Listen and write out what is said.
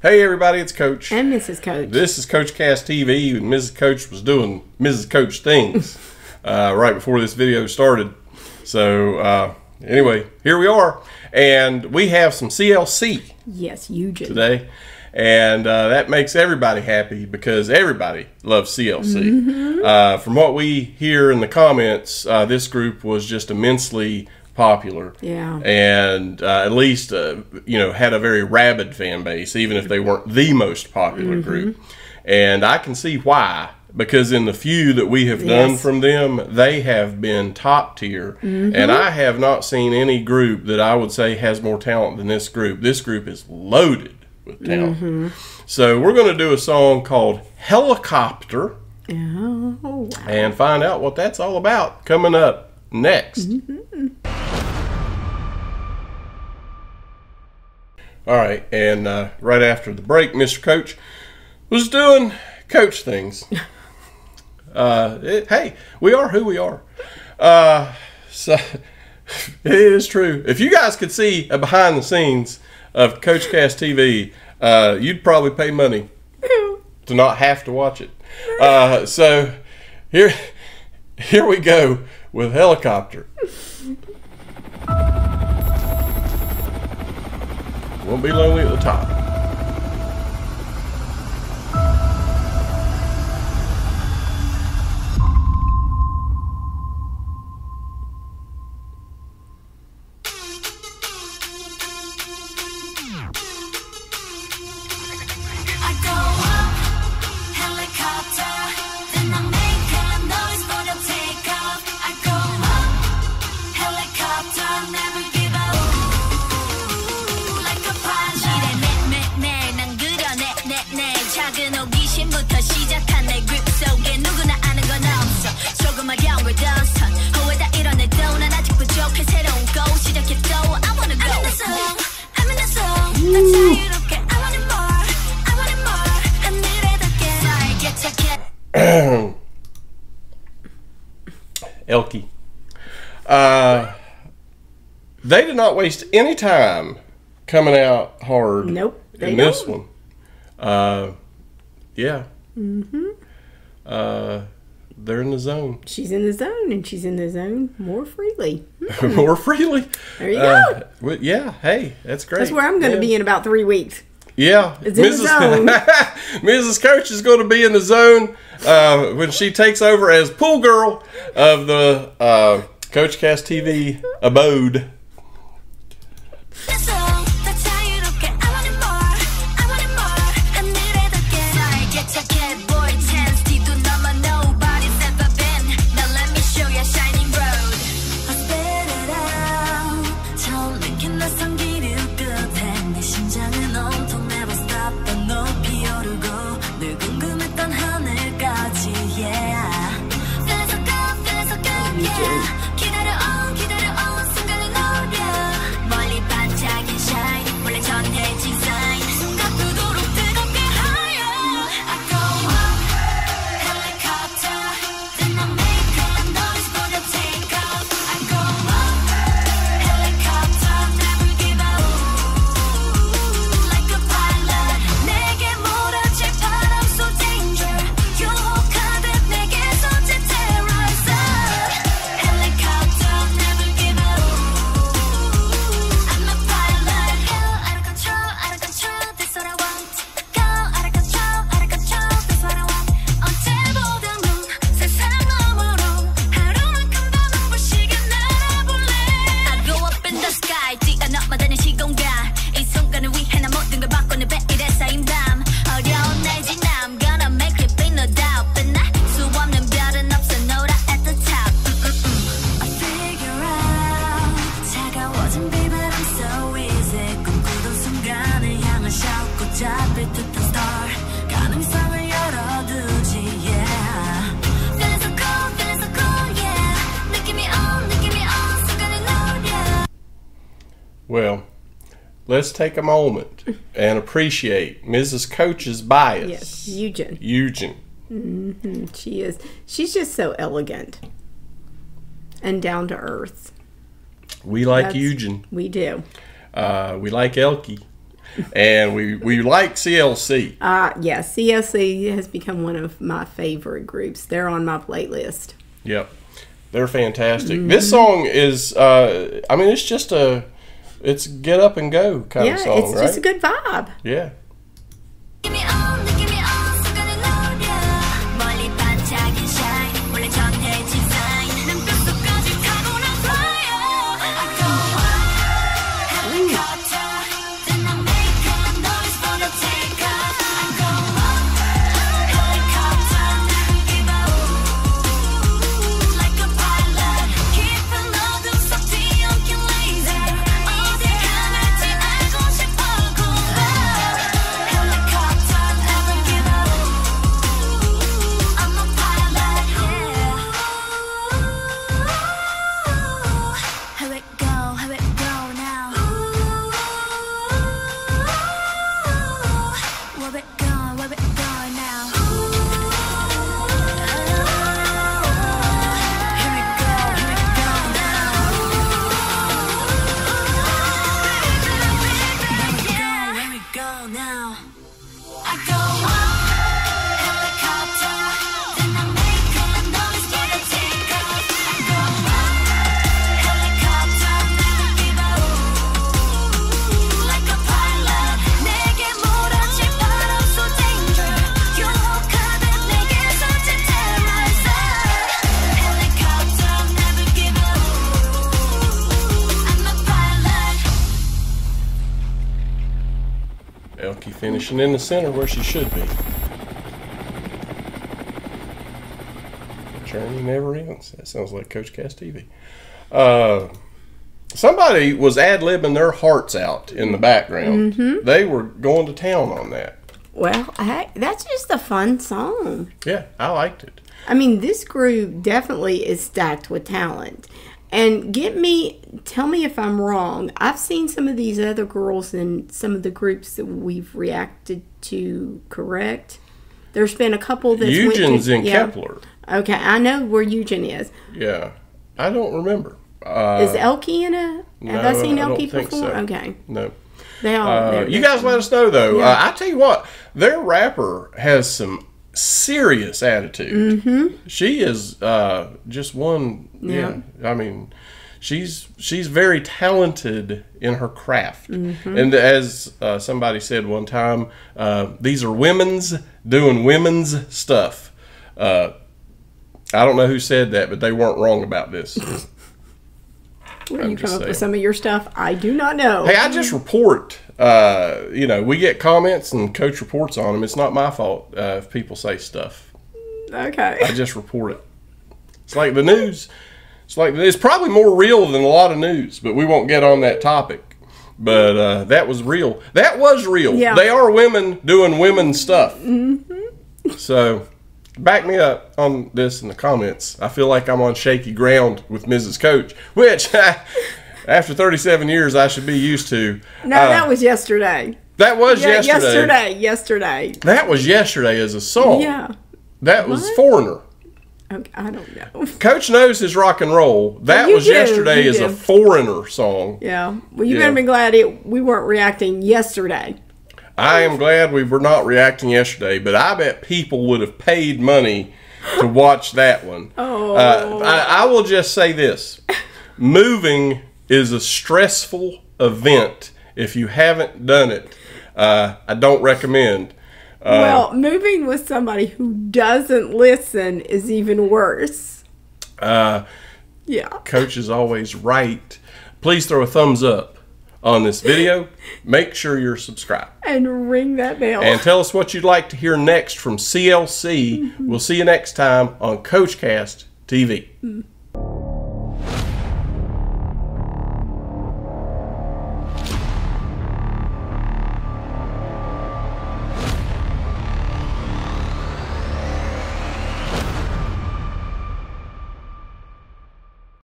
Hey everybody, it's Coach. And Mrs. Coach. This is Coach Cast TV, and Mrs. Coach was doing Mrs. Coach things right before this video started. So anyway, here we are. And we have some CLC today. And that makes everybody happy because everybody loves CLC. From what we hear in the comments, this group was just immensely popular, and at least you know, had a very rabid fan base, even if they weren't the most popular group. And I can see why, because in the few that we have done from them, they have been top tier. And I have not seen any group that I would say has more talent than this group. This group is loaded with talent. So we're going to do a song called Helicopter, and find out what that's all about coming up next. All right, and right after the break, Mr. Coach was doing coach things. Hey, we are who we are. So it is true. If you guys could see a behind the scenes of Coach Cast TV, you'd probably pay money to not have to watch it. So here we go with Helicopter. Won't be lonely at the top. Elkie. They did not waste any time coming out hard in this one. Yeah. They're in the zone. She's in the zone, and she's in the zone more freely. More freely? There you go. Yeah, hey, that's great. That's where I'm going to be in about 3 weeks. Yeah. It's in the zone. Mrs. Coach is going to be in the zone when she takes over as pool girl of the Coach Cast TV abode. Well, let's take a moment and appreciate Mrs. Coach's bias. Yes, Eugen. Eugen. She is. She's just so elegant and down to earth. We like Eugen. We do. We like Elkie. and we like CLC. Yeah, CLC has become one of my favorite groups. They're on my playlist. Yep, they're fantastic. This song is, I mean, it's just it's get up and go kind of song, it's just a good vibe. Yeah. Elkie finishing in the center where she should be. The journey never ends. That sounds like Coach Cast TV. Somebody was ad-libbing their hearts out in the background. They were going to town on that. Well, that's just a fun song. Yeah, I liked it. I mean, this group definitely is stacked with talent. And tell me if I'm wrong. I've seen some of these other girls in some of the groups that we've reacted to, correct? There's been a couple that Eugen's in Kepler. Okay, I know where Eugen is. Yeah, I don't remember. Is Elkie in a? Have I seen Elkie before? So. Okay. No. They all. You guys let us know though. Yeah. I tell you what, their rapper has some serious attitude. She is just one. Yeah. I mean, she's very talented in her craft. And as somebody said one time, these are women's doing women's stuff. I don't know who said that, but they weren't wrong about this. Where you come up with some of your stuff, I do not know. Hey, I just report. You know, we get comments and Coach reports on them. It's not my fault if people say stuff. Okay. I just report it. It's like the news. It's probably more real than a lot of news, but we won't get on that topic. But that was real. That was real. Yeah. They are women doing women stuff. So back me up on this in the comments. I feel like I'm on shaky ground with Mrs. Coach, which after 37 years I should be used to. No, that was yesterday. That was yesterday. Yesterday. That was yesterday as a song. Yeah. That was Foreigner. Okay, I don't know. Coach knows his rock and roll. That was yesterday as a Foreigner song. Yeah. Well, you better be glad we weren't reacting yesterday. I am glad we were not reacting yesterday, but I bet people would have paid money to watch that one. I will just say this. Moving is a stressful event. If you haven't done it, I don't recommend. Well, moving with somebody who doesn't listen is even worse. Yeah. Coach is always right. Please throw a thumbs up on this video. Make sure you're subscribed. And ring that bell. And tell us what you'd like to hear next from CLC. We'll see you next time on Coach Cast TV.